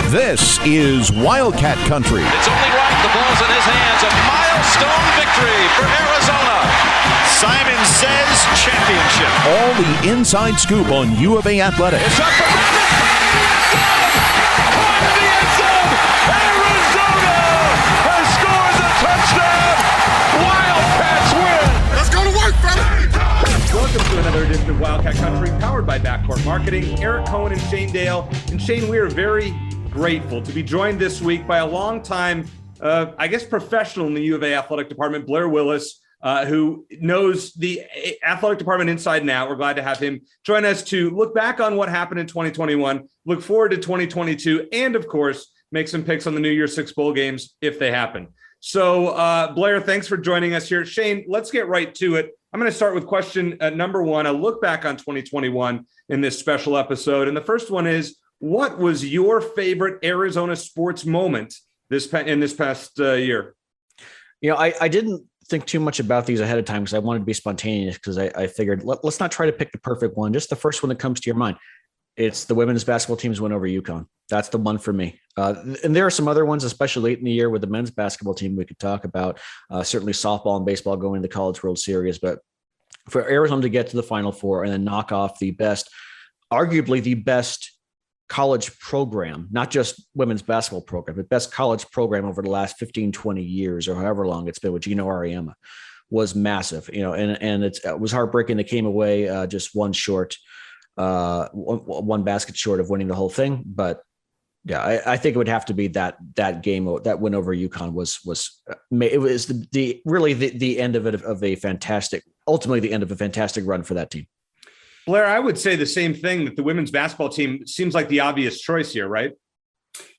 This is Wildcat Country. It's only right. The ball's in his hands. A milestone victory for Arizona. Simon says championship. All the inside scoop on U of A athletics. It's up for the end zone. Arizona has scored the touchdown. Wildcats win. Let's go to work, brother. Welcome to another edition of Wildcat Country, powered by Backcourt Marketing. Eric Cohen and Shane Dale. And Shane, we are very grateful to be joined this week by a longtime, professional in the U of A athletic department, Blair Willis, who knows the athletic department inside and out. We're glad to have him join us to look back on what happened in 2021, look forward to 2022, and of course, make some picks on the New Year's Six bowl games if they happen. So, Blair, thanks for joining us here. Shane, let's get right to it. I'm going to start with question number one. A look back on 2021 in this special episode. And the first one is, what was your favorite Arizona sports moment in this past year? You know, I didn't think too much about these ahead of time because I wanted to be spontaneous, because I figured let's not try to pick the perfect one, just the first one that comes to your mind. It's the women's basketball team's win over UConn. That's the one for me. And there are some other ones, especially late in the year with the men's basketball team we could talk about. Certainly softball and baseball going to the College World Series. But for Arizona to get to the Final Four and then knock off the best, arguably the best college program, not just women's basketball program, but best college program over the last 15, 20 years or however long it's been with Gino Auriemma, was massive, and it was heartbreaking. They came away just one basket short of winning the whole thing. But yeah, I think it would have to be that game, that win over UConn was the end of it, ultimately the end of a fantastic run for that team. Blair, I would say the same thing, that the women's basketball team seems like the obvious choice here, right?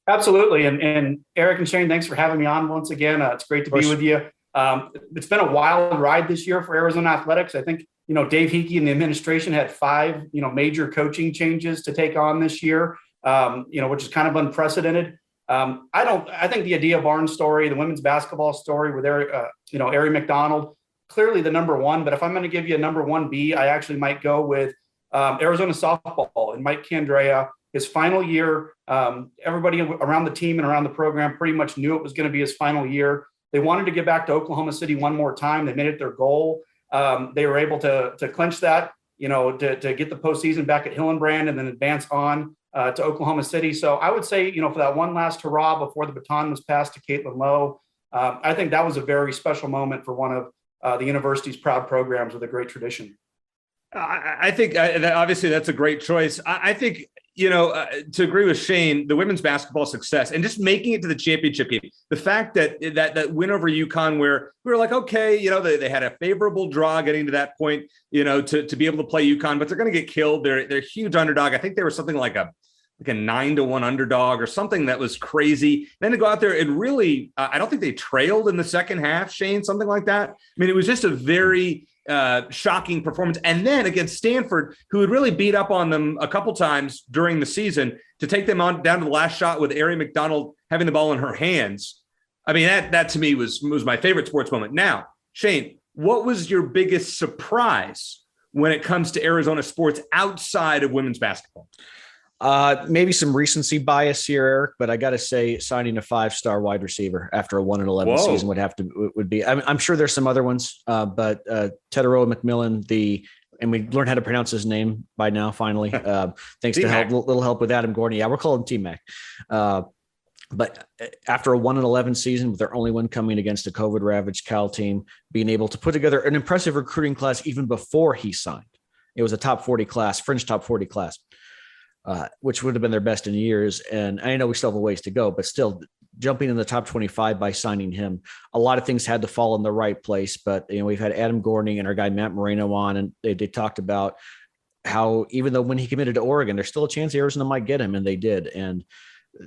Absolutely. And Eric and Shane, thanks for having me on once again. It's great to be with you. It's been a wild ride this year for Arizona athletics. I think, Dave Hickey and the administration had 5, major coaching changes to take on this year, which is kind of unprecedented. I think the Adia Barnes story, the women's basketball story with Ari McDonald, clearly the number one. But if I'm going to give you a number 1B, I actually might go with Arizona softball and Mike Candrea. His final year, everybody around the team and around the program pretty much knew it was going to be his final year. They wanted to get back to Oklahoma City one more time. They made it their goal. They were able to clinch that, to get the postseason back at Hillenbrand and then advance on to Oklahoma City. So I would say, for that one last hurrah before the baton was passed to Caitlin Lowe, I think that was a very special moment for one of the university's proud programs with a great tradition. I think that obviously that's a great choice. I think, to agree with Shane, the women's basketball success and just making it to the championship game, the fact that win over UConn, where we were like, okay, they had a favorable draw getting to that point, to be able to play UConn, but they're going to get killed. They're a huge underdog. I think they were something like a 9-1 underdog or something that was crazy. Then to go out there and really, I don't think they trailed in the second half, Shane, something like that. I mean, it was just a very shocking performance. And then against Stanford, who had really beat up on them a couple times during the season, to take them on down to the last shot with Ari McDonald having the ball in her hands. I mean, that to me was my favorite sports moment. Now, Shane, what was your biggest surprise when it comes to Arizona sports outside of women's basketball? Maybe some recency bias here, Eric, but I got to say, signing a 5-star wide receiver after a 1-11 season would be. I'm sure there's some other ones, but Teteroa McMillan, and we learned how to pronounce his name by now, finally, thanks to little help with Adam Gordon. Yeah, we're calling him T-Mac. But after a 1-11 season, with their only win coming against a COVID-ravaged Cal team, being able to put together an impressive recruiting class even before he signed. It was a top 40 class, fringe top 40 class. Which would have been their best in years. And I know we still have a ways to go, but still jumping in the top 25 by signing him, a lot of things had to fall in the right place. But, we've had Adam Gordon and our guy Matt Moreno on, and they talked about how, even though when he committed to Oregon, there's still a chance Arizona might get him, and they did. And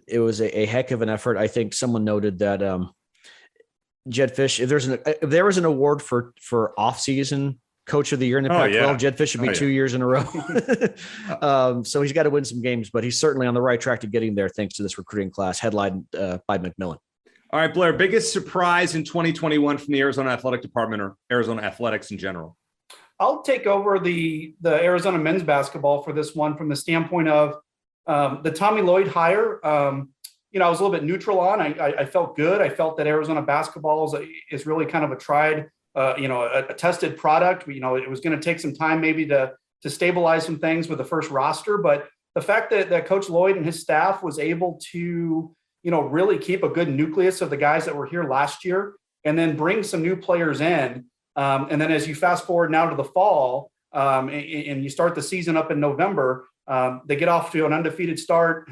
it was a heck of an effort. I think someone noted that Jed Fish, if there was an award for off-season Coach of the Year in the Pac-12, Jed Fish should be 2 years in a row. So he's got to win some games, but he's certainly on the right track to getting there thanks to this recruiting class headlined by McMillan. All right, Blair, biggest surprise in 2021 from the Arizona Athletic Department or Arizona athletics in general? I'll take over the Arizona men's basketball for this one from the standpoint of the Tommy Lloyd hire. I was a little bit neutral on. I felt good. I felt that Arizona basketball is really kind of a tried, a tested product. It was going to take some time maybe to stabilize some things with the first roster. But the fact that Coach Lloyd and his staff was able to, really keep a good nucleus of the guys that were here last year and then bring some new players in. And then as you fast forward now to the fall and you start the season up in November, they get off to an undefeated start,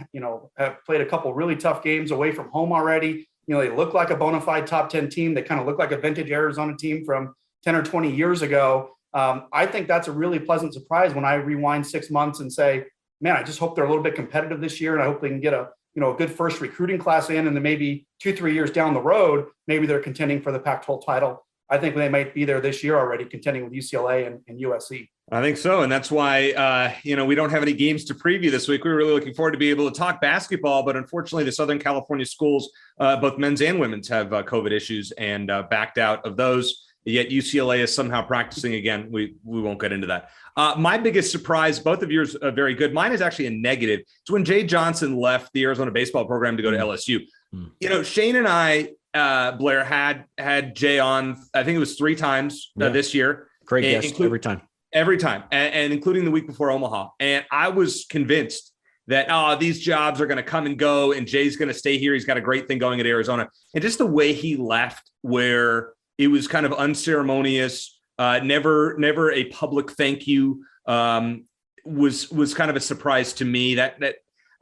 have played a couple really tough games away from home already. They look like a bona fide top 10 team. They kind of look like a vintage Arizona team from 10 or 20 years ago. I think that's a really pleasant surprise when I rewind 6 months and say, man, I just hope they're a little bit competitive this year. And I hope they can get a good first recruiting class in, and then maybe 2-3 years down the road, maybe they're contending for the Pac-12 title. I think they might be there this year already, contending with UCLA and USC. I think so. And that's why, we don't have any games to preview this week. We were really looking forward to be able to talk basketball, but unfortunately the Southern California schools, both men's and women's, have COVID issues and backed out of those. Yet UCLA is somehow practicing again. We won't get into that. My biggest surprise, both of yours are very good. Mine is actually a negative. It's when Jay Johnson left the Arizona baseball program to go to LSU. Shane and I, Blair, had Jay on, I think it was 3 times this year. Great guest every time. Every time, and including the week before Omaha. And I was convinced that, these jobs are going to come and go, and Jay's going to stay here. He's got a great thing going at Arizona. And just the way he left, where it was kind of unceremonious, never a public thank you, was kind of a surprise to me. That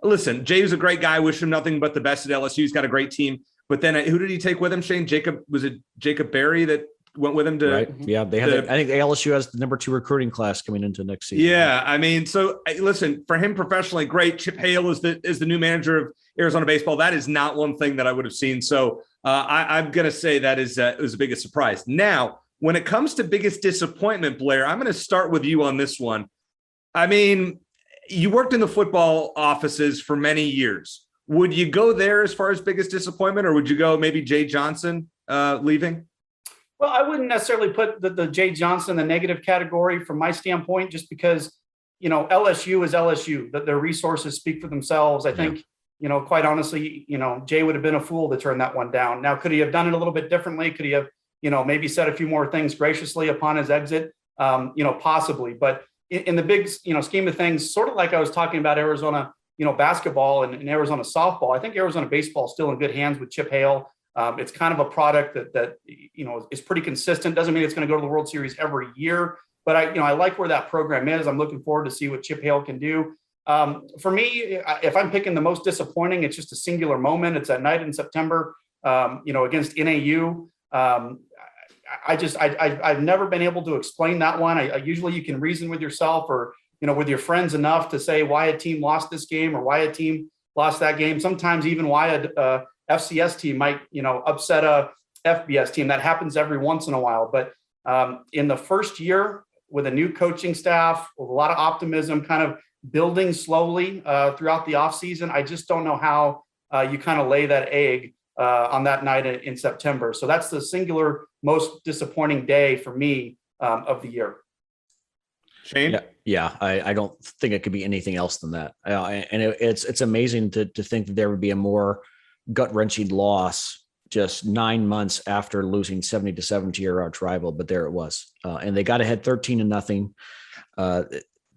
listen, Jay was a great guy. Wish him nothing but the best at LSU. He's got a great team. But then who did he take with him, Shane? Was it Jacob Berry that went with him to? Right. Yeah, they had. I think ALSU has the number 2 recruiting class coming into next season. Yeah, I mean, so listen, for him professionally, great. Chip Hale is the new manager of Arizona baseball. That is not one thing that I would have seen. So I'm going to say that was the biggest surprise. Now, when it comes to biggest disappointment, Blair, I'm going to start with you on this one. I mean, you worked in the football offices for many years. Would you go there as far as biggest disappointment, or would you go maybe Jay Johnson leaving? Well, I wouldn't necessarily put the Jay Johnson in the negative category from my standpoint, just because, LSU is LSU, that their resources speak for themselves. I think, quite honestly, Jay would have been a fool to turn that one down. Now, could he have done it a little bit differently? Could he have, maybe said a few more things graciously upon his exit? Possibly. But in the big, scheme of things, sort of like I was talking about Arizona, basketball and Arizona softball, I think Arizona baseball is still in good hands with Chip Hale. It's kind of a product that is pretty consistent. Doesn't mean it's going to go to the World Series every year, but I like where that program is. I'm looking forward to see what Chip Hale can do. For me, if I'm picking the most disappointing, it's just a singular moment. It's that night in September, against NAU. I've never been able to explain that one. Usually you can reason with yourself or with your friends enough to say why a team lost this game or why a team lost that game. Sometimes even why a FCS team might, upset a FBS team. That happens every once in a while. But in the first year with a new coaching staff, with a lot of optimism, kind of building slowly throughout the offseason, I just don't know how you kind of lay that egg on that night in September. So that's the singular most disappointing day for me of the year. Shane? Yeah. I don't think it could be anything else than that. And it's amazing to think that there would be a more gut-wrenching loss just 9 months after losing 70-7 to your arch rival, but there it was. And they got ahead 13-0.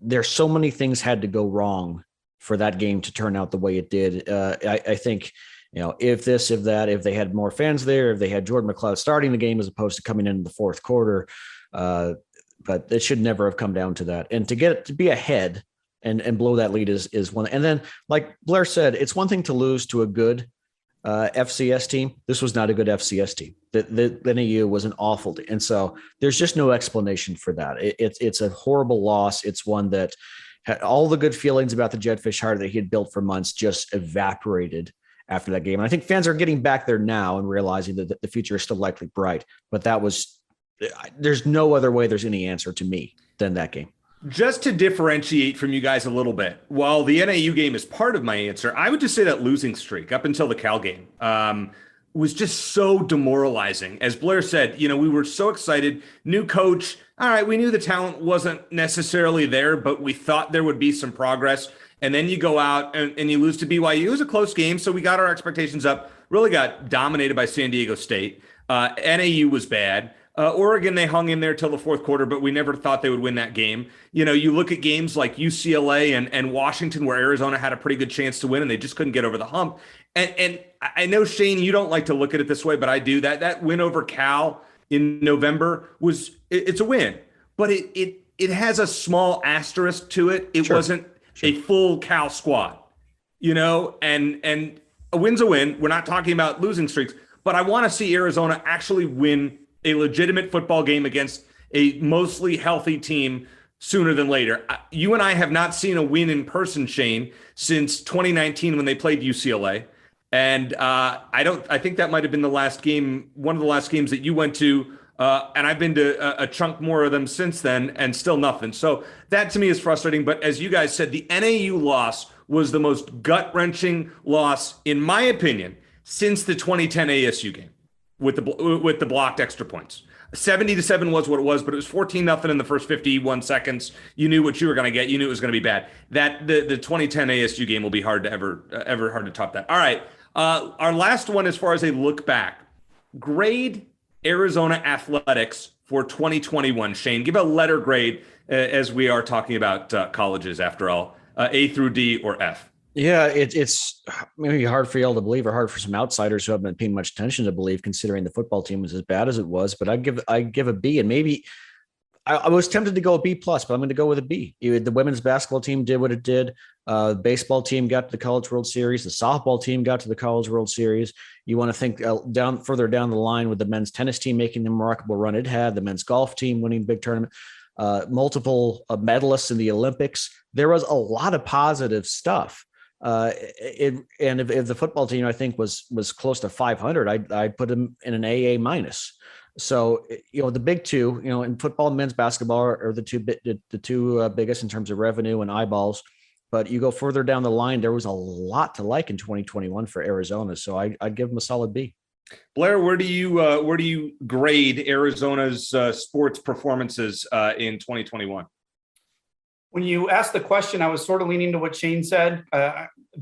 There's so many things had to go wrong for that game to turn out the way it did. I think, if they had more fans there, if they had Jordan McLeod starting the game as opposed to coming in the fourth quarter, but it should never have come down to that. And to be ahead and blow that lead is one. And then, like Blair said, it's one thing to lose to a good FCS team. This was not a good FCS team. The NAU was an awful team. And so there's just no explanation for that. It's a horrible loss. It's one that had all the good feelings about the Jetfish Heart that he had built for months just evaporated after that game. And I think fans are getting back there now and realizing that the future is still likely bright, but there's no other way there's any answer to me than that game. Just to differentiate from you guys a little bit, while the NAU game is part of my answer, I would just say that losing streak up until the Cal game was just so demoralizing. As Blair said, we were so excited. New coach, all right, we knew the talent wasn't necessarily there, but we thought there would be some progress. And then you go out and you lose to BYU. It was a close game, so we got our expectations up. Really got dominated by San Diego State. NAU was bad. Oregon, they hung in there till the fourth quarter, but we never thought they would win that game. You know, you look at games like UCLA and Washington, where Arizona had a pretty good chance to win, and they just couldn't get over the hump. And I know, Shane, you don't like to look at it this way, but I do. That win over Cal in November it's a win, but it has a small asterisk to it. It wasn't a full Cal squad, you know, and a win's a win. We're not talking about losing streaks, but I want to see Arizona actually win a legitimate football game against a mostly healthy team sooner than later. You and I have not seen a win in person, Shane, since 2019 when they played UCLA. And I think that might have been the last game, one of the last games that you went to. And I've been to a chunk more of them since then, and still nothing. So that to me is frustrating. But as you guys said, the NAU loss was the most gut-wrenching loss, in my opinion, since the 2010 ASU game with the blocked extra points. 70-7 was what it was, but it was 14-0 in the first 51 seconds. You knew what you were going to get. You knew it was going to be bad. That the 2010 ASU game will be hard to ever hard to top that. All right, our last one as far as a look back. Grade Arizona athletics for 2021. Shane, give a letter grade as we are talking about colleges after all, A through D or F. Yeah, it's maybe hard for y'all to believe, or hard for some outsiders who haven't been paying much attention to believe, considering the football team was as bad as it was. But I give a B, and maybe I was tempted to go a B plus, but I'm going to go with a B. The women's basketball team did what it did. The baseball team got to the College World Series. The softball team got to the College World Series. You want to think further down the line with the men's tennis team making the remarkable run it had, the men's golf team winning big tournament, multiple medalists in the Olympics. There was a lot of positive stuff. And if the football team, I think, was close to 500, I'd put them in an AA minus. So, you know, the big two, you know, in football and men's basketball are the two biggest in terms of revenue and eyeballs. But you go further down the line, there was a lot to like in 2021 for Arizona. So I'd give them a solid B. Blair, where do you grade Arizona's sports performances in 2021? When you asked the question, I was sort of leaning to what Shane said.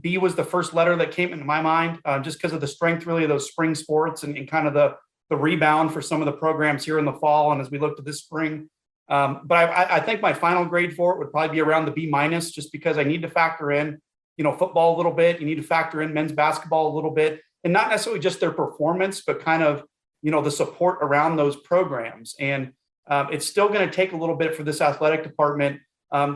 B was the first letter that came into my mind, just because of the strength, really, of those spring sports and kind of the rebound for some of the programs here in the fall. And as we look to this spring, but I think my final grade for it would probably be around the B minus, just because I need to factor in, you know, football a little bit. You need to factor in men's basketball a little bit, and not necessarily just their performance, but kind of, you know, the support around those programs. And it's still going to take a little bit for this athletic department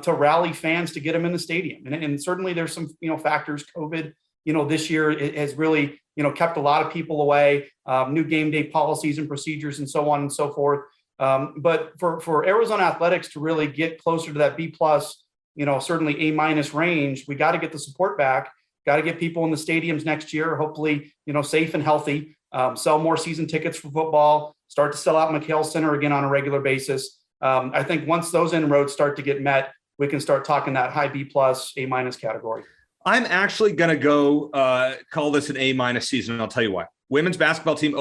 to rally fans to get them in the stadium. And certainly there's some, you know, factors. COVID, you know, this year it has really, you know, kept a lot of people away, new game day policies and procedures and so on and so forth. But for Arizona athletics to really get closer to that B plus, you know, certainly A minus range, we got to get the support back, got to get people in the stadiums next year, hopefully, you know, safe and healthy, sell more season tickets for football, start to sell out McHale Center again on a regular basis. I think once those inroads start to get met, we can start talking that high B plus, A minus category. I'm actually going to go call this an A minus season, and I'll tell you why. Women's basketball team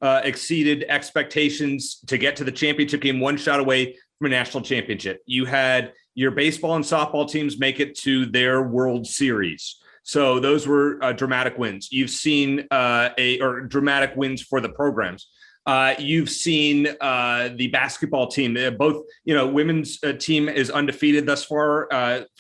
exceeded expectations to get to the championship game, one shot away from a national championship. You had your baseball and softball teams make it to their World Series. So those were dramatic wins. You've seen dramatic wins for the programs. You've seen the basketball team, both, you know, women's team is undefeated thus far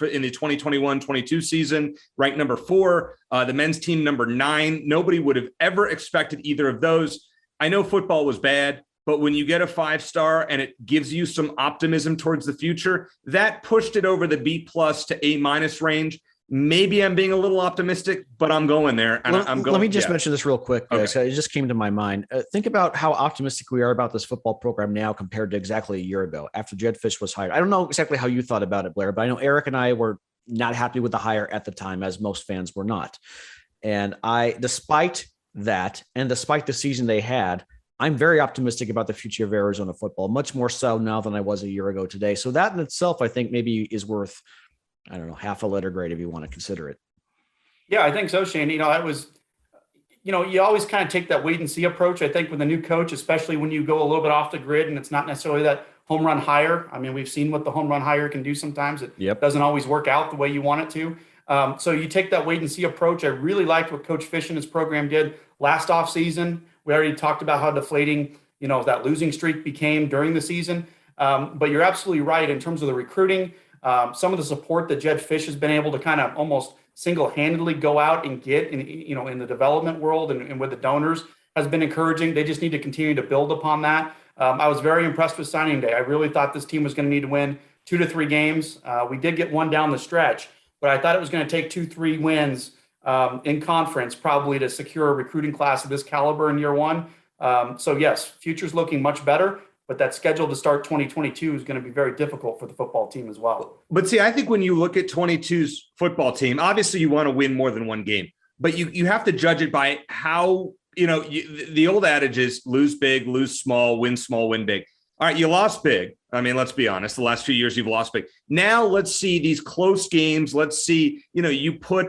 in the 2021-22 season, ranked number 4, the men's team number 9. Nobody would have ever expected either of those. I know football was bad, but when you get a 5-star and it gives you some optimism towards the future, that pushed it over the B plus to A minus range. Maybe I'm being a little optimistic, but I'm going there. And I'm going. Let me just mention this real quick. Okay. So it just came to my mind. Think about how optimistic we are about this football program now compared to exactly a year ago after Jed Fish was hired. I don't know exactly how you thought about it, Blair, but I know Eric and I were not happy with the hire at the time, as most fans were not. And despite that, and despite the season they had, I'm very optimistic about the future of Arizona football, much more so now than I was a year ago today. So that in itself, I think maybe is worth, I don't know, half a letter grade if you want to consider it. Yeah, I think so, Shane. You know, that was, you know, you always kind of take that wait and see approach. I think with a new coach, especially when you go a little bit off the grid and it's not necessarily that home run hire. I mean, we've seen what the home run hire can do sometimes. It doesn't always work out the way you want it to. So you take that wait and see approach. I really liked what Coach Fish and his program did last offseason. We already talked about how deflating, that losing streak became during the season. But you're absolutely right in terms of the recruiting. Some of the support that Jed Fish has been able to kind of almost single-handedly go out and get in the development world and with the donors has been encouraging. They just need to continue to build upon that. I was very impressed with signing day. I really thought this team was going to need to win 2 to 3 games. We did get one down the stretch, but I thought it was going to take 2-3 wins in conference probably to secure a recruiting class of this caliber in year one. So yes, future's looking much better, but that schedule to start 2022 is going to be very difficult for the football team as well. But see, I think when you look at 22's football team, obviously you want to win more than one game, but you have to judge it by how, the old adage is lose big, lose small, win big. All right, you lost big. I mean, let's be honest. The last few years you've lost big. Now let's see these close games. Let's see, you put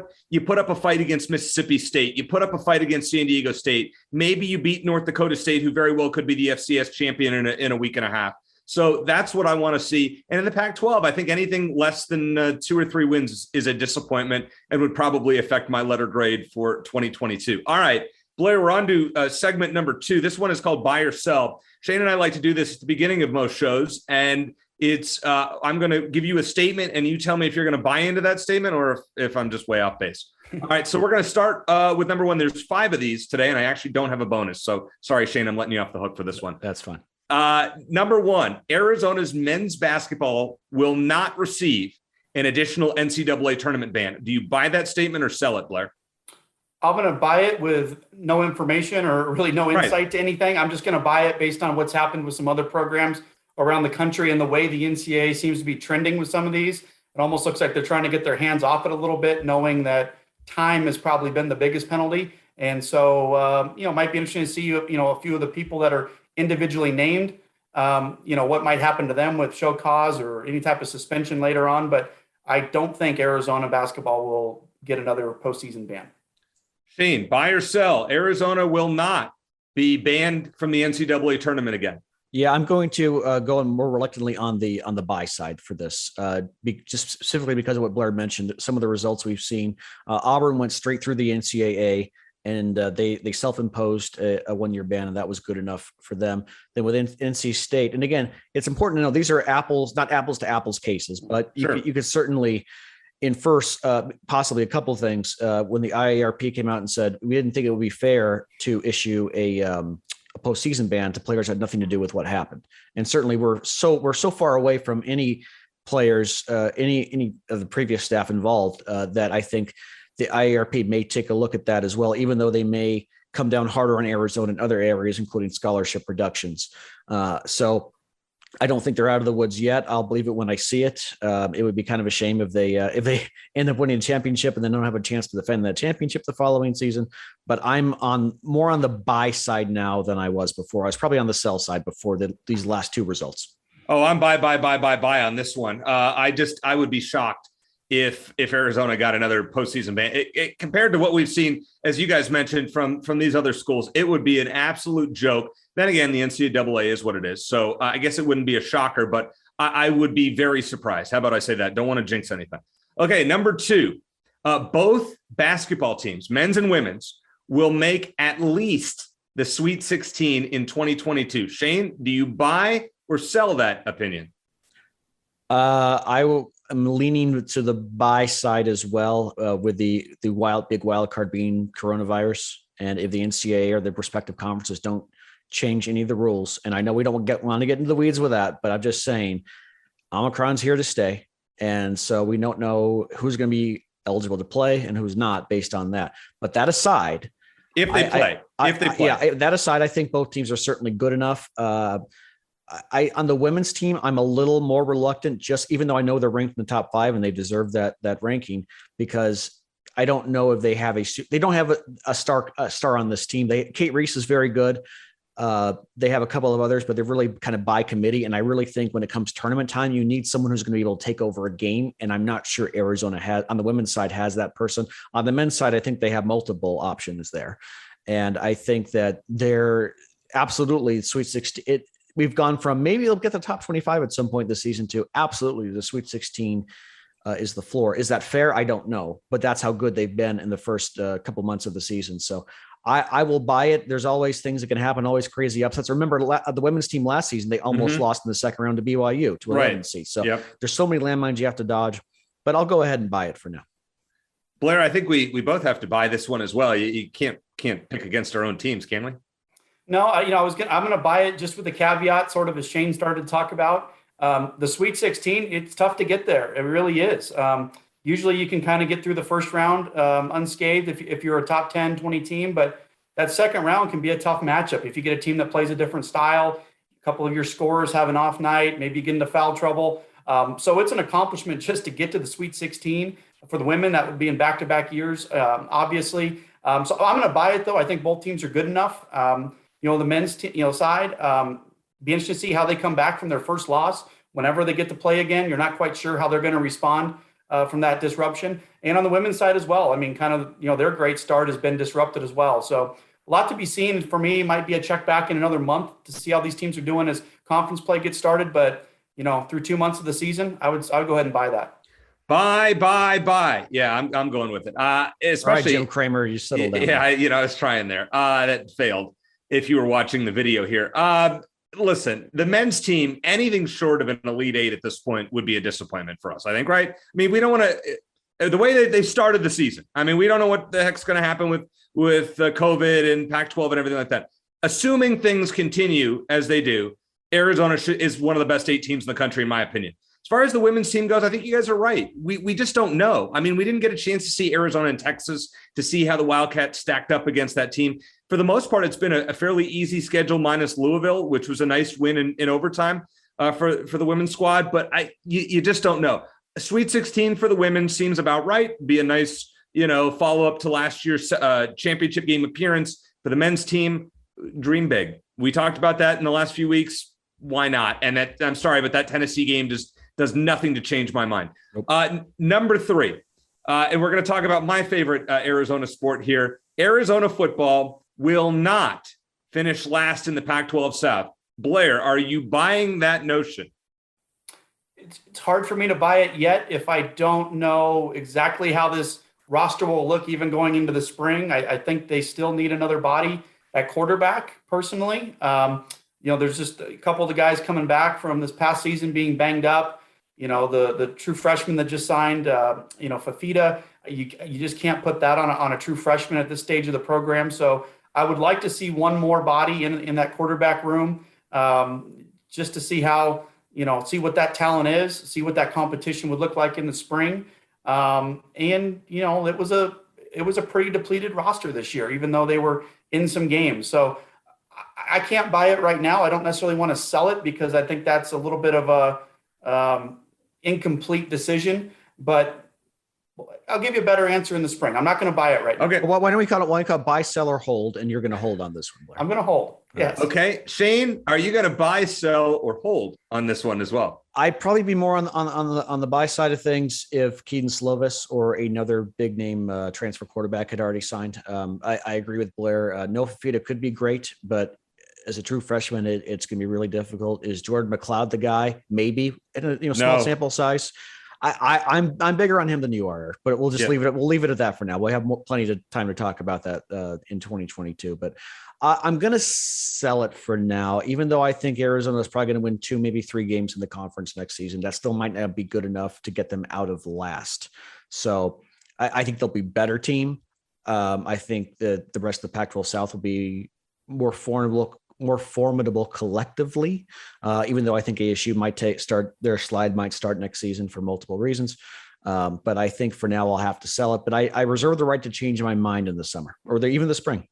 up a fight against Mississippi State. You put up a fight against San Diego State. Maybe you beat North Dakota State, who very well could be the FCS champion in a week and a half. So that's what I want to see. And in the Pac-12, I think anything less than 2 or 3 wins is a disappointment and would probably affect my letter grade for 2022. All right, Blair, we're on to segment number 2. This one is called Buy or Sell. Shane and I like to do this at the beginning of most shows, and it's I'm going to give you a statement, and you tell me if you're going to buy into that statement or if I'm just way off base. All right, so we're going to start with number 1. There's 5 of these today, and I actually don't have a bonus. So sorry, Shane, I'm letting you off the hook for this one. That's fine. Number 1, Arizona's men's basketball will not receive an additional NCAA tournament ban. Do you buy that statement or sell it, Blair? I'm going to buy it with no information or really no insight to anything. I'm just going to buy it based on what's happened with some other programs around the country and the way the NCAA seems to be trending with some of these. It almost looks like they're trying to get their hands off it a little bit, knowing that time has probably been the biggest penalty. And so, it might be interesting to see, a few of the people that are individually named, what might happen to them with show cause or any type of suspension later on. But I don't think Arizona basketball will get another postseason ban. Shane, buy or sell? Arizona will not be banned from the NCAA tournament again. Yeah, I'm going to go more reluctantly on the buy side for this, just specifically because of what Blair mentioned. Some of the results we've seen, Auburn went straight through the NCAA, and they self-imposed a 1-year ban, and that was good enough for them. Then with NC State, and again, it's important to know these are not apples to apples cases, but Sure. you could certainly infer possibly a couple of things. When the IARP came out and said we didn't think it would be fair to issue a postseason ban to players that had nothing to do with what happened, and certainly we're so far away from any players, any of the previous staff involved, that I think the IARP may take a look at that as well, even though they may come down harder on Arizona in other areas, including scholarship reductions. So I don't think they're out of the woods yet. I'll believe it when I see it. It would be kind of a shame if they end up winning a championship and then don't have a chance to defend that championship the following season. But I'm more on the buy side now than I was before. I was probably on the sell side before these last 2 results. Oh, I'm buy on this one. I would be shocked if Arizona got another postseason ban. Compared to what we've seen, as you guys mentioned, from these other schools, it would be an absolute joke. Then again, the NCAA is what it is. So I guess it wouldn't be a shocker, but I would be very surprised. How about I say that? Don't want to jinx anything. Okay, number 2, both basketball teams, men's and women's, will make at least the Sweet 16 in 2022. Shane, do you buy or sell that opinion? I'm leaning to the buy side as well, with the big wild card being coronavirus. And if the NCAA or the respective conferences don't change any of the rules, and I know we don't want to get into the weeds with that, but I'm just saying Omicron's here to stay. And so we don't know who's going to be eligible to play and who's not based on that. But that aside, if they play, that aside, I think both teams are certainly good enough. On the women's team, I'm a little more reluctant, just even though I know they're ranked in the top 5 and they deserve that ranking, because I don't know if they don't have a star on this team. Kate Reese is very good. They have a couple of others, but they're really kind of by committee. And I really think when it comes tournament time, you need someone who's going to be able to take over a game. And I'm not sure Arizona on the women's side has that person. On the men's side, I think they have multiple options there. And I think that they're absolutely Sweet 16. we've gone from maybe they'll get the top 25 at some point this season to absolutely the Sweet 16 is the floor. Is that fair? I don't know, but that's how good they've been in the first couple months of the season. So I will buy it. There's always things that can happen, always crazy upsets. Remember the women's team last season, they almost lost in the second round to BYU to 11 seed. So there's so many landmines you have to dodge, but I'll go ahead and buy it for now. Blair, I think we both have to buy this one as well. You can't pick against our own teams, can we? No, I'm going to buy it just with the caveat, sort of as Shane started to talk about. The Sweet 16, it's tough to get there. It really is. Usually you can kind of get through the first round unscathed if you're a top 10, 20 team, but that second round can be a tough matchup. If you get a team that plays a different style, a couple of your scorers have an off night, maybe you get into foul trouble. So it's an accomplishment just to get to the Sweet 16 for the women. That would be in back-to-back years, obviously. So I'm going to buy it, though. I think both teams are good enough. The men's side, be interested to see how they come back from their first loss. Whenever they get to play again, you're not quite sure how they're going to respond from that disruption. And on the women's side as well, I mean, kind of, their great start has been disrupted as well. So a lot to be seen. For me, it might be a check back in another month to see how these teams are doing as conference play gets started. But, through 2 months of the season, I would go ahead and buy that. Buy. Yeah, I'm going with it. Especially all right, Jim Kramer, you settled down. Yeah, I was trying there. That failed. If you were watching the video here. Listen, the men's team, anything short of an Elite Eight at this point would be a disappointment for us, I think, right? I mean, we don't want to – the way that they started the season, I mean, we don't know what the heck's going to happen with COVID and Pac-12 and everything like that. Assuming things continue as they do, Arizona is one of the best 8 teams in the country, in my opinion. As far as the women's team goes, I think you guys are right. We just don't know. I mean, we didn't get a chance to see Arizona and Texas to see how the Wildcats stacked up against that team. For the most part, it's been a fairly easy schedule minus Louisville, which was a nice win in overtime for the women's squad. But you just don't know. A Sweet 16 for the women seems about right. Be a nice, follow-up to last year's championship game appearance. For the men's team, dream big. We talked about that in the last few weeks. Why not? And I'm sorry, but that Tennessee game just does nothing to change my mind. Nope. Number 3, and we're going to talk about my favorite Arizona sport here. Arizona football will not finish last in the Pac-12 South. Blair, are you buying that notion? It's hard for me to buy it yet if I don't know exactly how this roster will look even going into the spring. I think they still need another body at quarterback, personally. There's just a couple of the guys coming back from this past season being banged up. The true freshman that just signed, Fafita, you just can't put that on a true freshman at this stage of the program. So I would like to see one more body in that quarterback room, just to see how, see what that talent is, see what that competition would look like in the spring. It was a pretty depleted roster this year, even though they were in some games. So I can't buy it right now. I don't necessarily want to sell it because I think that's a little bit of a incomplete decision, but I'll give you a better answer in the spring. I'm not going to buy it right now. Okay. Well, why don't we call it buy, sell, or hold? And you're going to hold on this one, Blair. I'm going to hold. Yes. Okay. Shane, are you going to buy, sell, or hold on this one as well? I'd probably be more on the buy side of things if Keaton Slovis or another big name transfer quarterback had already signed. I agree with Blair. Noah Fafita could be great, but as a true freshman, it's going to be really difficult. Is Jordan McLeod the guy? Maybe in a small sample size. I'm bigger on him than you are, but we'll just leave it. We'll leave it at that for now. We'll have plenty of time to talk about that in 2022. But I'm going to sell it for now, even though I think Arizona is probably going to win 2, maybe 3 games in the conference next season. That still might not be good enough to get them out of last. So I think they'll be a better team. I think that the rest of the Pac-12 South will be more formidable collectively, even though I think ASU might their slide might start next season for multiple reasons. But I think for now I'll have to sell it. But I reserve the right to change my mind in the summer or even the spring.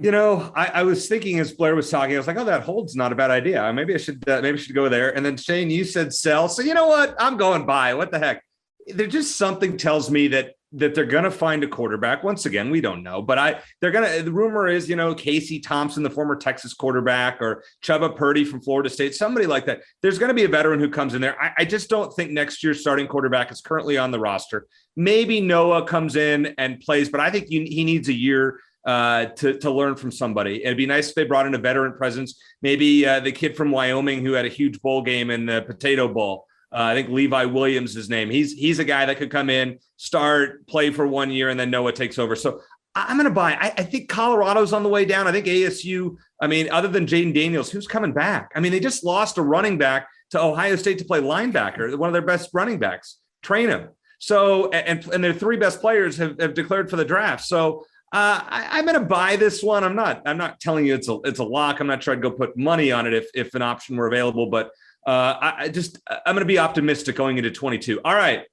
I was thinking as Blair was talking, I was like, oh, that hold's not a bad idea. Maybe I should go there. And then Shane, you said sell. So you know what? I'm going buy. What the heck? There's just something tells me that they're going to find a quarterback. Once again, we don't know, but the rumor is, Casey Thompson, the former Texas quarterback, or Chuba Purdy from Florida State, somebody like that. There's going to be a veteran who comes in there. I just don't think next year's starting quarterback is currently on the roster. Maybe Noah comes in and plays, but I think he needs a year to learn from somebody. It'd be nice if they brought in a veteran presence, maybe the kid from Wyoming who had a huge bowl game in the Potato Bowl. I think Levi Williams is his name. He's a guy that could come in, start, play for 1 year, and then Noah takes over. So I'm going to buy. I think Colorado's on the way down. I think ASU, I mean, other than Jaden Daniels, who's coming back? I mean, they just lost a running back to Ohio State to play linebacker, one of their best running backs. Train him. So, and their three best players have declared for the draft. So I'm going to buy this one. I'm not telling you it's a lock. I'm not trying to go put money on it if an option were available, but I'm going to be optimistic going into 22. All right.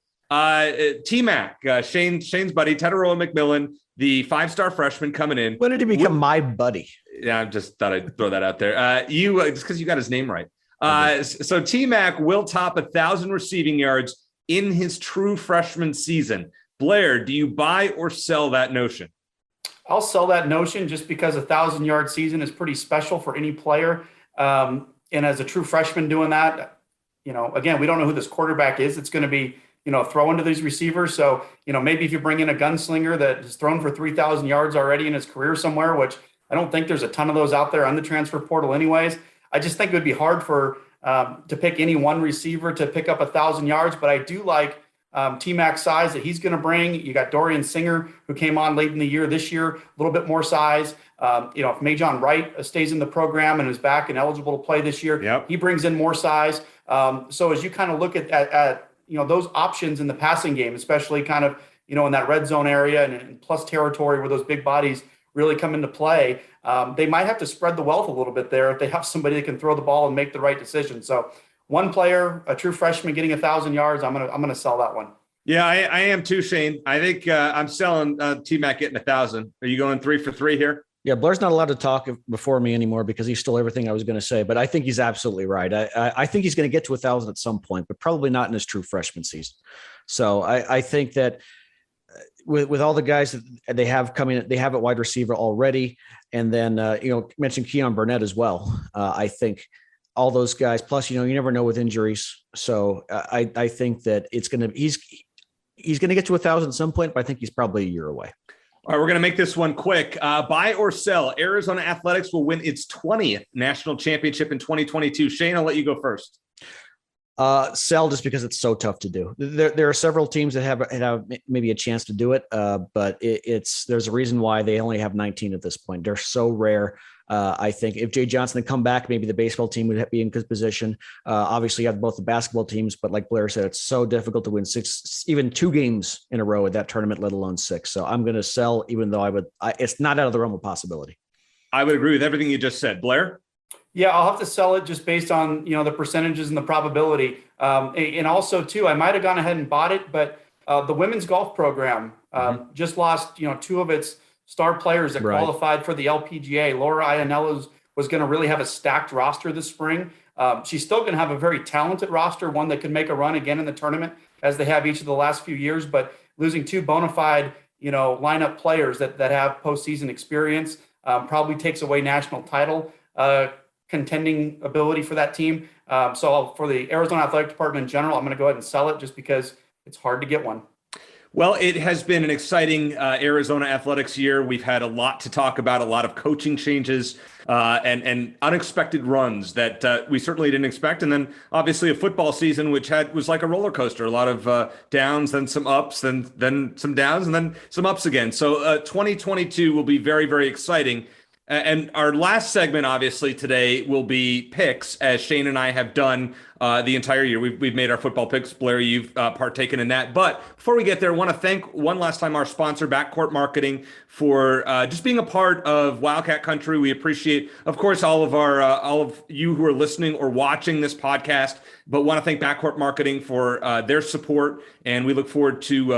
T-Mac, Shane's buddy, Tetaroa McMillan, the 5-star freshman coming in. When did he become my buddy? Yeah, I just thought I'd throw that out there. Just because you got his name right. So T-Mac will top 1,000 receiving yards in his true freshman season. Blair, do you buy or sell that notion? I'll sell that notion just because 1,000-yard season is pretty special for any player. And as a true freshman doing that, again, we don't know who this quarterback is. It's going to be, throw into these receivers. So, maybe if you bring in a gunslinger that has thrown for 3,000 yards already in his career somewhere, which I don't think there's a ton of those out there on the transfer portal anyways. I just think it would be hard to pick any one receiver to pick up 1,000 yards, but I do like T-Mac's size that he's going to bring. You got Dorian Singer, who came on late in the year this year, a little bit more size. If Majon Wright stays in the program and is back and eligible to play this year, He brings in more size. So as you kind of look at those options in the passing game, especially kind of, in that red zone area and plus territory where those big bodies really come into play, they might have to spread the wealth a little bit there if they have somebody that can throw the ball and make the right decision. So one player, a true freshman getting 1,000 yards, I'm gonna sell that one. Yeah, I am too, Shane. I think I'm selling T-Mac getting 1,000. Are you going 3 for 3 here? Yeah, Blair's not allowed to talk before me anymore because he stole everything I was going to say, but I think he's absolutely right. I think he's going to get to 1,000 at some point, but probably not in his true freshman season. So I think that with all the guys that they have coming, they have at wide receiver already. And then, mentioned Keon Burnett as well. I think all those guys, plus, you never know with injuries. So I think that he's going to get to 1,000 at some point, but I think he's probably a year away. All right, we're going to make this one quick. Buy or sell. Arizona Athletics will win its 20th national championship in 2022. Shane, I'll let you go first. Sell, just because it's so tough to do. There are several teams that have maybe a chance to do it, but there's a reason why they only have 19 at this point. They're so rare. I think if Jay Johnson had come back, maybe the baseball team would be in good position. Obviously, you have both the basketball teams, but like Blair said, it's so difficult to win even 2 games in a row at that tournament, let alone 6. So I'm going to sell, even though it's not out of the realm of possibility. I would agree with everything you just said. Blair? Yeah, I'll have to sell it just based on, the percentages and the probability. And also, too, I might have gone ahead and bought it, but the women's golf program just lost, 2 of its star players that qualified for the LPGA. Laura Ionello was going to really have a stacked roster this spring. She's still going to have a very talented roster, one that could make a run again in the tournament as they have each of the last few years. But losing 2 bona fide, lineup players that have postseason experience probably takes away national title contending ability for that team. So for the Arizona Athletic Department in general, I'm going to go ahead and sell it just because it's hard to get one. Well, it has been an exciting Arizona athletics year. We've had a lot to talk about, a lot of coaching changes and unexpected runs that we certainly didn't expect. And then obviously a football season, which was like a roller coaster, a lot of downs, then some ups, then some downs, and then some ups again. So 2022 will be very, very exciting. And our last segment, obviously, today will be picks, as Shane and I have done the entire year. We've made our football picks. Blair, you've partaken in that. But before we get there, I want to thank one last time our sponsor, Backcourt Marketing, for just being a part of Wildcat Country. We appreciate, of course, all of you who are listening or watching this podcast, but want to thank Backcourt Marketing for their support. And we look forward to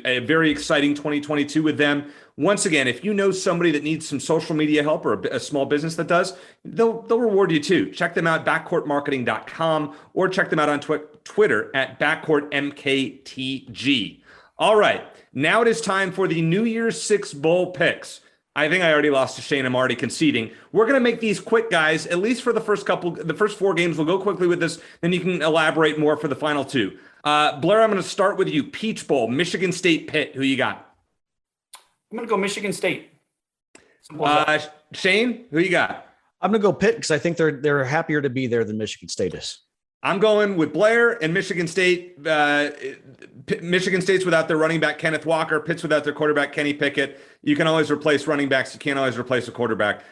a very exciting 2022 with them. Once again, if you know somebody that needs some social media help or a small business that does, they'll reward you too. Check them out, backcourtmarketing.com, or check them out on Twitter at backcourtmktg. All right, now it is time for the New Year's Six Bowl picks. I think I already lost to Shane. I'm already conceding. We're going to make these quick, guys, at least for the first 4 games. We'll go quickly with this, then you can elaborate more for the final 2. Blair, I'm going to start with you. Peach Bowl, Michigan State, Pitt. Who you got? I'm going to go Michigan State. Simple as that. Shane, who you got? I'm going to go Pitt because I think they're happier to be there than Michigan State is. I'm going with Blair and Michigan State. Michigan State's without their running back, Kenneth Walker. Pitt's without their quarterback, Kenny Pickett. You can always replace running backs. You can't always replace a quarterback.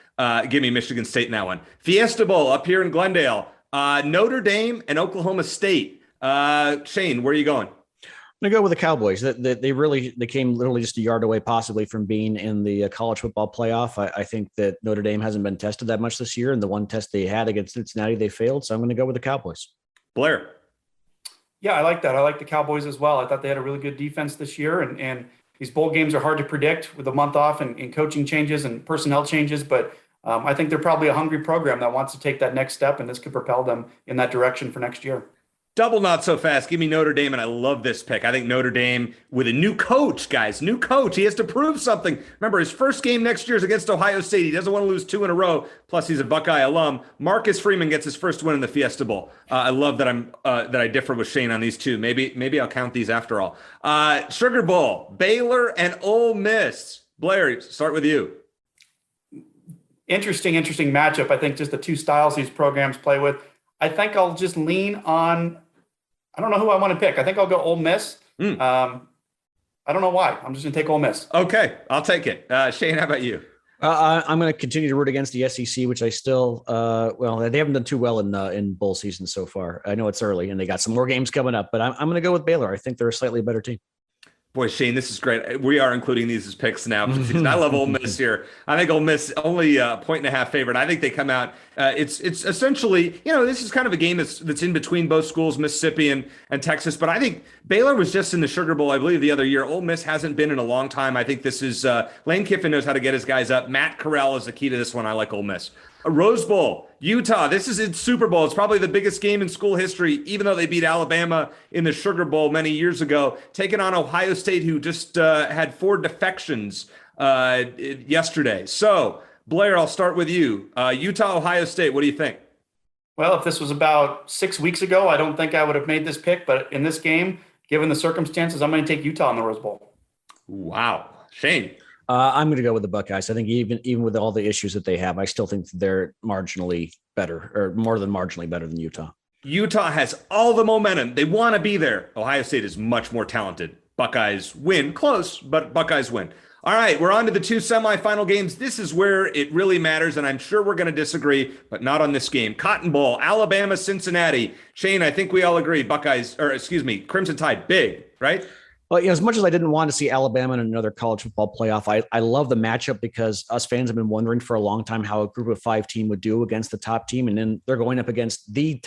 Give me Michigan State in that one. Fiesta Bowl up here in Glendale. Notre Dame and Oklahoma State. Shane, where are you going? I'm going to go with the Cowboys. They came literally just a yard away possibly from being in the college football playoff. I think that Notre Dame hasn't been tested that much this year, and the one test they had against Cincinnati, they failed. So I'm going to go with the Cowboys. Blair. Yeah, I like that. I like the Cowboys as well. I thought they had a really good defense this year, and these bowl games are hard to predict with a month off and coaching changes and personnel changes, but I think they're probably a hungry program that wants to take that next step, and this could propel them in that direction for next year. Double not so fast. Give me Notre Dame, and I love this pick. I think Notre Dame with a new coach, guys. New coach. He has to prove something. Remember, his first game next year is against Ohio State. He doesn't want to lose 2 in a row. Plus, he's a Buckeye alum. Marcus Freeman gets his first win in the Fiesta Bowl. I love that I differ with Shane on these two. Maybe I'll count these after all. Sugar Bowl, Baylor and Ole Miss. Blair, start with you. Interesting matchup. I think just the two styles these programs play with. I think I'll just lean on, I don't know who I want to pick. I think I'll go Ole Miss. I don't know why. I'm just going to take Ole Miss. Okay, I'll take it. Shane, how about you? I'm going to continue to root against the SEC, which I still, they haven't done too well in bowl season so far. I know it's early and they got some more games coming up, but I'm going to go with Baylor. I think they're a slightly better team. Boy, Shane, this is great. We are including these as picks now. I love Ole Miss here. I think Ole Miss only a 1.5 favorite. I think they come out. It's essentially, this is kind of a game that's in between both schools, Mississippi and Texas. But I think Baylor was just in the Sugar Bowl, I believe, the other year. Ole Miss hasn't been in a long time. I think this is Lane Kiffin knows how to get his guys up. Matt Corral is the key to this one. I like Ole Miss. A Rose Bowl, Utah. This is its Super Bowl. It's probably the biggest game in school history, even though they beat Alabama in the Sugar Bowl many years ago, taking on Ohio State, who just had 4 defections yesterday. So, Blair, I'll start with you. Utah, Ohio State, what do you think? Well, if this was about 6 weeks ago, I don't think I would have made this pick. But in this game, given the circumstances, I'm going to take Utah in the Rose Bowl. Wow. Shane? I'm going to go with the Buckeyes. I think even with all the issues that they have, I still think they're marginally better, or more than marginally better than Utah. Utah has all the momentum. They want to be there. Ohio State is much more talented. Buckeyes win. Close, but Buckeyes win. All right, we're on to the 2 semifinal games. This is where it really matters, and I'm sure we're going to disagree, but not on this game. Cotton Bowl, Alabama, Cincinnati. Shane, I think we all agree Crimson Tide, big, right? Well, as much as I didn't want to see Alabama in another college football playoff, I love the matchup because us fans have been wondering for a long time how a group of 5 team would do against the top team. And then they're going up against the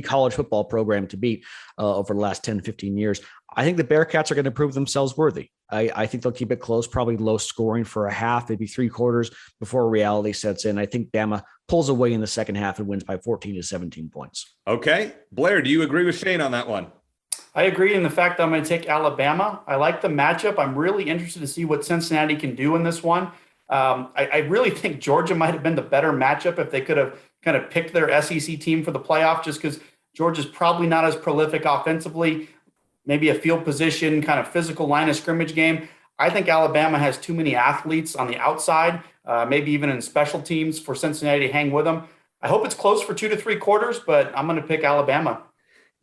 college football program to beat over the last 10, 15 years. I think the Bearcats are going to prove themselves worthy. I think they'll keep it close, probably low scoring for a half, maybe 3 quarters before reality sets in. I think Bama pulls away in the second half and wins by 14 to 17 points. Okay. Blair, do you agree with Shane on that one? I agree in the fact that I'm going to take Alabama. I like the matchup. I'm really interested to see what Cincinnati can do in this one. I really think Georgia might have been the better matchup if they could have kind of picked their SEC team for the playoff, just because Georgia's probably not as prolific offensively, maybe a field position, kind of physical line of scrimmage game. I think Alabama has too many athletes on the outside, maybe even in special teams for Cincinnati to hang with them. I hope it's close for 2 to 3 quarters, but I'm going to pick Alabama.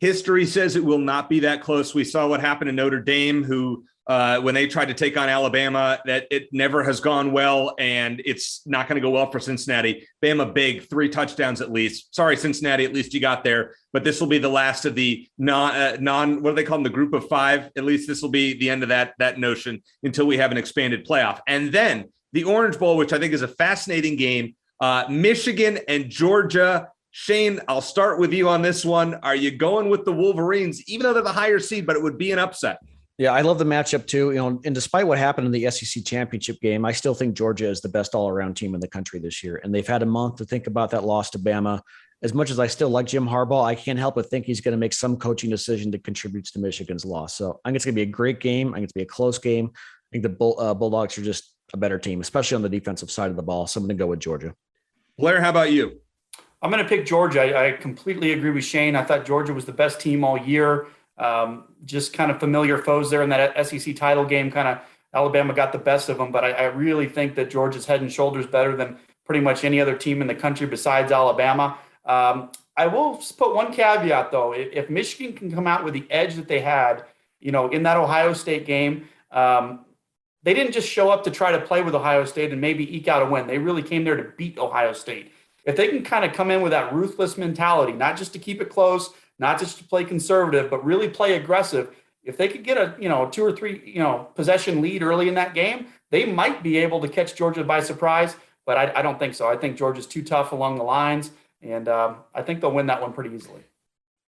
History says it will not be that close. We saw what happened to Notre Dame, who when they tried to take on Alabama, that it never has gone well, and it's not going to go well for Cincinnati. Bama big, 3 touchdowns at least. Sorry, Cincinnati, at least you got there. But this will be the last of the what do they call them, the group of 5? At least this will be the end of that notion until we have an expanded playoff. And then the Orange Bowl, which I think is a fascinating game, Michigan and Georgia. Shane, I'll start with you on this one. Are you going with the Wolverines, even though they're the higher seed, but it would be an upset? Yeah, I love the matchup too. And despite what happened in the SEC championship game, I still think Georgia is the best all-around team in the country this year. And they've had a month to think about that loss to Bama. As much as I still like Jim Harbaugh, I can't help but think he's going to make some coaching decision that contributes to Michigan's loss. So I think it's going to be a great game. I think it's going to be a close game. I think the Bulldogs are just a better team, especially on the defensive side of the ball. So I'm going to go with Georgia. Blair, how about you? I'm going to pick Georgia. I completely agree with Shane. I thought Georgia was the best team all year. Just kind of familiar foes there in that SEC title game kind of Alabama got the best of them, but I really think that Georgia's head and shoulders better than pretty much any other team in the country besides Alabama. I will put one caveat, though. If Michigan can come out with the edge that they had, in that Ohio State game, they didn't just show up to try to play with Ohio State and maybe eke out a win. They really came there to beat Ohio State. If they can kind of come in with that ruthless mentality, not just to keep it close, not just to play conservative, but really play aggressive, if they could get a 2 or 3 possession lead early in that game, they might be able to catch Georgia by surprise. But I don't think so. I think Georgia's too tough along the lines, and I think they'll win that one pretty easily.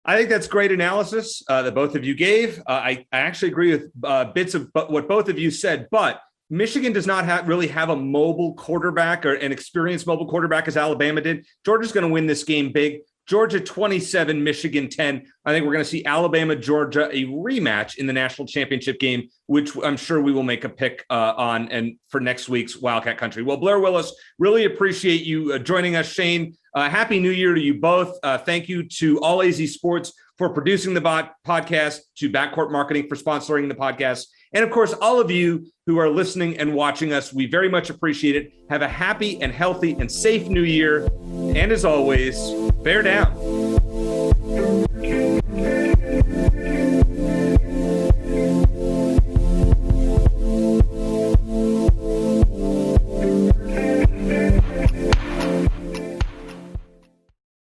I think that's great analysis that both of you gave. I actually agree with bits of what both of you said, but Michigan does not really have a mobile quarterback or an experienced mobile quarterback as Alabama did. Georgia's going to win this game big. Georgia 27, Michigan 10. I think we're going to see Alabama, Georgia, a rematch in the national championship game, which I'm sure we will make a pick on and for next week's Wildcat Country. Well, Blair Willis, really appreciate you joining us. Shane, Happy New Year to you both. Thank you to All AZ Sports for producing the podcast, to Backcourt Marketing for sponsoring the podcast, and of course, all of you who are listening and watching us. We very much appreciate it. Have a happy and healthy and safe New Year. And as always, bear down.